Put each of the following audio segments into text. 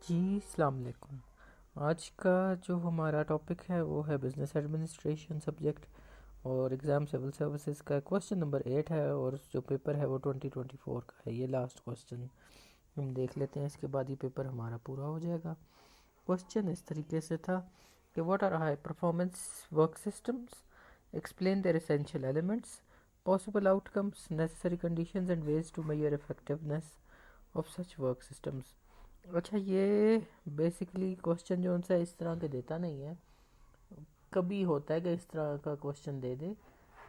جی السلام علیکم۔ آج کا جو ہمارا ٹاپک ہے وہ ہے بزنس ایڈمنسٹریشن سبجیکٹ، اور ایگزام سول سروسز کا کوسچن نمبر 8 ہے، اور جو پیپر ہے وہ 2024 کا ہے۔ یہ لاسٹ کوسچن ہم دیکھ لیتے ہیں، اس کے بعد یہ پیپر ہمارا پورا ہو جائے گا۔ کوسچن اس طریقے سے تھا کہ what are high performance work systems, explain their essential elements, possible outcomes, necessary conditions and ways to measure effectiveness of such work systems. اچھا، یہ بیسکلی کوسچن جو ان سے اس طرح کے دیتا نہیں ہے، کبھی ہوتا ہے کہ اس طرح کا کوسچن دے دے۔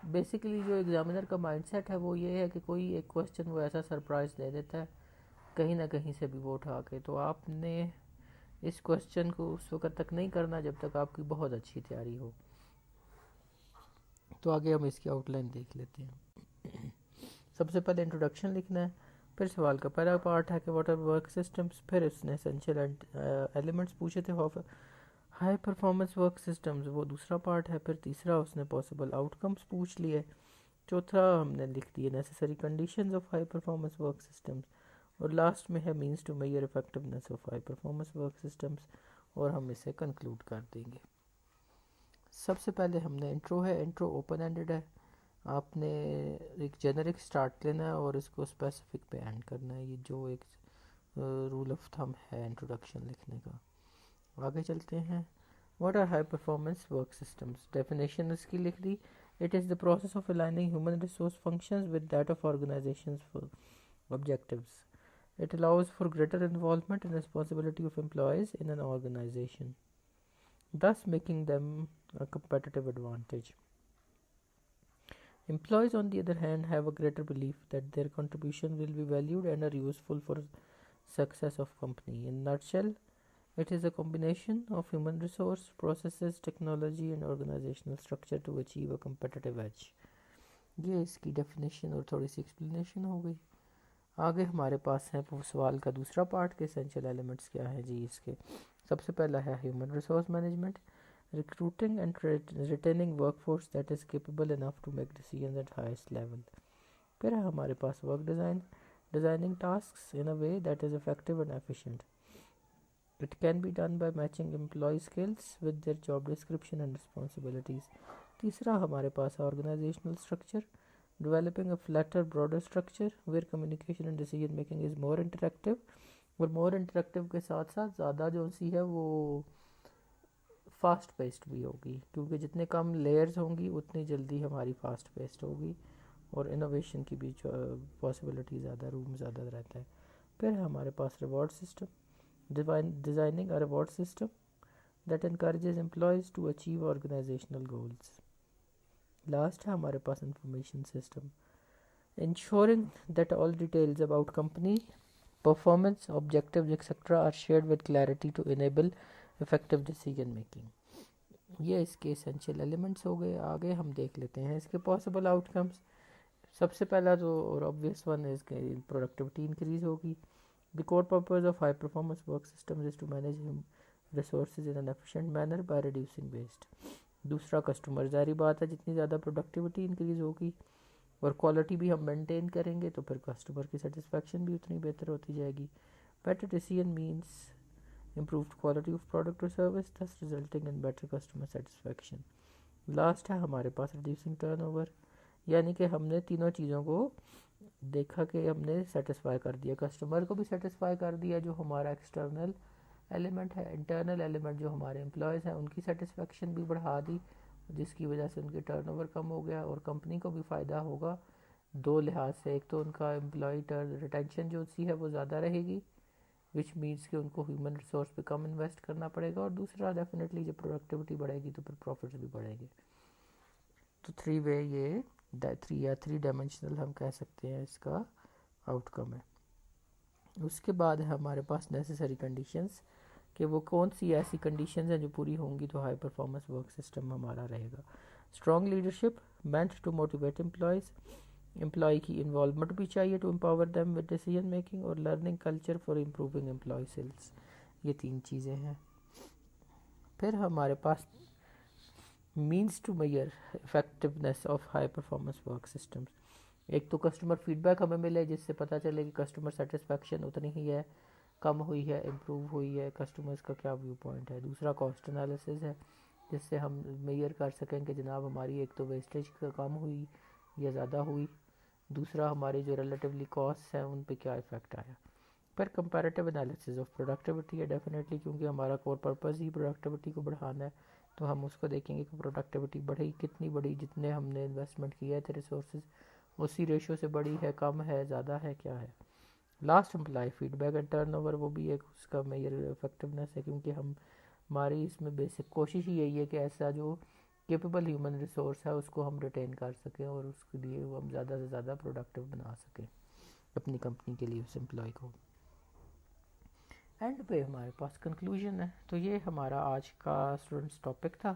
بیسکلی جو ایگزامینر کا مائنڈ سیٹ ہے وہ یہ ہے کہ کوئی ایک کوسچن وہ ایسا سرپرائز دے دیتا ہے کہیں نہ کہیں سے بھی وہ اٹھا کے، تو آپ نے اس کوسچن کو اس وقت تک نہیں کرنا جب تک آپ کی بہت اچھی تیاری ہو۔ تو آگے ہم اس کی آؤٹ لائن دیکھ لیتے ہیں۔ سب سے پہلے انٹروڈکشن لکھنا ہے، پھر سوال کا پہلا پارٹ ہے کہ واٹ آر ورک سسٹمز، پھر اس نے اسینشیل ایلیمنٹس پوچھے تھے of high performance work systems, وہ دوسرا پارٹ ہے۔ پھر تیسرا اس نے پاسبل آؤٹ کمز پوچھ لیے۔ چوتھا ہم نے لکھ دیے necessary conditions of high performance work systems, اور لاسٹ میں ہے means to measure effectiveness of high performance work systems, اور ہم اسے کنکلوڈ کر دیں گے۔ سب سے پہلے ہم نے انٹرو ہے، انٹرو اوپن اینڈڈ ہے۔ آپ نے ایک جنرک سٹارٹ لینا ہے اور اس کو اسپیسیفک پہ اینڈ کرنا ہے، یہ جو ایک رول آف تھم ہے انٹروڈکشن لکھنے کا۔ آگے چلتے ہیں۔ What are high performance work systems, definition اس کی لکھ دی۔ It is the process of aligning human resource functions with that of organizations for objectives. It allows for greater involvement and responsibility of employees in an organization, thus making them a competitive advantage. Employees, on the other hand, have a greater belief that their contribution will be valued and are useful for success of company. In a nutshell, it is a combination of human resource, processes, technology and organizational structure to achieve a competitive edge. یہ اس کی definition اور تھوڑی سی explanation ہو گئی۔ آگے ہمارے پاس ہے سوال کا دوسرا پارٹ کے اسینشیل ایلیمنٹس کیا ہیں جی اس کے۔ سب سے پہلا ہے human resource management, recruiting and retaining work force that is capable enough to make decisions at highest level. پھر ہے ہمارے پاس work design, designing tasks in a way that is effective and efficient. It can be done by matching employee skills with their job description and responsibilities۔ تیسرا ہمارے پاس ہے organisational structure, developing a flatter broader structure where communication and decision making is more interactive۔ اور more interactive کے ساتھ ساتھ زیادہ جو سی ہے وہ فاسٹ پیسڈ بھی ہوگی، کیونکہ جتنے کم لیئرز ہوں گی اتنی جلدی ہماری فاسٹ پیسڈ ہوگی، اور انوویشن کی بھی پاسبلٹی زیادہ، روم زیادہ رہتا ہے۔ پھر ہمارے پاس reward system, designing a reward system that encourages employees to achieve organizational goals۔ Last ہے ہمارے پاس information system, ensuring that all details about company performance, objectives etc. are shared with clarity to enable effective decision making۔ یہ اس کے essential elements ہو گئے۔ آگے ہم دیکھ لیتے ہیں اس کے possible outcomes۔ سب سے پہلا جو اور obvious one ہے، اس کے productivity increase ہوگی۔ The core purpose of high performance work systems is to manage resources in an efficient manner by reducing waste۔ دوسرا کسٹمر، ظاہری بات ہے جتنی زیادہ پروڈکٹیوٹی انکریز ہوگی اور کوالٹی بھی ہم مینٹین کریں گے تو پھر کسٹمر کی سیٹسفیکشن بھی اتنی بہتر ہوتی جائے گی۔ Better decision means improved quality of product or service, thus resulting in better customer satisfaction۔ Last ہے ہمارے پاس reducing turnover، یعنی کہ ہم نے تینوں چیزوں کو دیکھا کہ ہم نے سیٹسفائی کر دیا، کسٹمر کو بھی سیٹسفائی کر دیا جو ہمارا ایکسٹرنل ایلیمنٹ ہے، انٹرنل ایلیمنٹ جو ہمارے امپلائیز ہیں ان کی سیٹسفیکشن بھی بڑھا دی، جس کی وجہ سے ان کی ٹرن اوور کم ہو گیا، اور کمپنی کو بھی فائدہ ہوگا دو لحاظ سے۔ ایک تو ان کا امپلائی ریٹینشن جو سی ہے وہ زیادہ رہے گی، وچ مینس کہ ان کو ہیومن ریسورس پہ کم انویسٹ کرنا پڑے گا، اور دوسرا ڈیفینیٹلی جب پروڈکٹیوٹی بڑھے گی تو پھر پروفٹس بھی بڑھیں گے۔ تو تھری وے یہ تھری ڈائمینشنل ہم کہہ سکتے ہیں اس کا آؤٹ کم ہے۔ اس کے بعد ہے ہمارے پاس نیسسری کنڈیشنز، کہ وہ کون سی ایسی کنڈیشنز ہیں جو پوری ہوں گی تو ہائی پرفارمنس ورک سسٹم ہمارا رہے گا۔ Strong leadership meant to motivate employees, employee کی انوالومنٹ بھی چاہیے to empower them with decision making, اور learning culture for improving employee skills. یہ تین چیزیں ہیں۔ پھر ہمارے پاس means to measure effectiveness of high performance work systems. ایک تو کسٹمر فیڈ بیک ہمیں ملے جس سے پتہ چلے کہ کسٹمر سیٹسفیکشن اتنی ہی ہے کم ہوئی ہے امپروو ہوئی ہے، کسٹمرز کا کیا ویو پوائنٹ ہے۔ دوسرا کاسٹ انالیسز ہے، جس سے ہم میئر کر سکیں کہ جناب ہماری ایک تو ویسٹیج کم ہوئی یا زیادہ ہوئی، دوسرا ہماری جو ریلیٹیولی کاسٹ ہیں ان پہ کیا افیکٹ آیا۔ پھر کمپیریٹیو انالیسز آف پروڈکٹیوٹی ہے ڈیفینیٹلی، کیونکہ ہمارا کور پرپز ہی پروڈکٹیوٹی کو بڑھانا ہے، تو ہم اس کو دیکھیں گے کہ پروڈکٹیوٹی بڑھی کتنی بڑھی، جتنے ہم نے انویسٹمنٹ کیا تھے ریسورسز اسی ریشو سے بڑی ہے، کم ہے، زیادہ ہے، کیا ہے۔ Last employee feedback and turnover, وہ بھی ایک اس کا میجر افیکٹونیس ہے، کیونکہ ہماری اس میں بیسک کوشش ہی یہی ہے کہ ایسا جو کیپیبل ہیومن ریسورس ہے اس کو ہم ریٹین کر سکیں اور اس کے لیے ہم زیادہ سے زیادہ پروڈکٹیو بنا سکیں اپنی کمپنی کے لیے اس امپلائی کو۔ اینڈ پہ ہمارے پاس کنکلوژن ہے۔ تو یہ ہمارا آج کا اسٹوڈنٹس ٹاپک تھا۔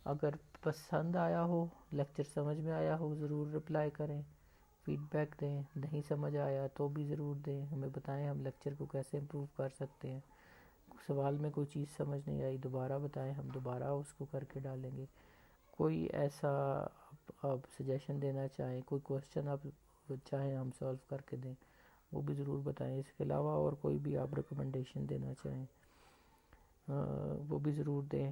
اگر پسند آیا ہو، لیکچر سمجھ میں آیا ہو، ضرور رپلائی کریں، فیڈ بیک دیں، نہیں سمجھ آیا تو بھی ضرور دیں، ہمیں بتائیں ہم لیکچر کو کیسے امپروو کر سکتے ہیں۔ سوال میں کوئی چیز سمجھ نہیں آئی دوبارہ بتائیں، ہم دوبارہ اس کو کر کے ڈالیں گے۔ کوئی ایسا آپ سجیشن دینا چاہیں، کوئی کوسچن آپ چاہیں ہم سالو کر کے دیں، وہ بھی ضرور بتائیں۔ اس کے علاوہ اور کوئی بھی آپ ریکمنڈیشن دینا چاہیں وہ بھی ضرور دیں۔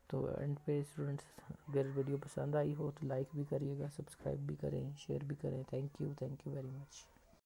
تو اینڈ پہ اسٹوڈنٹس اگر ویڈیو پسند آئی ہو تو لائک بھی کریے گا، سبسکرائب بھی کریں، شیئر بھی کریں۔ Thank you very much.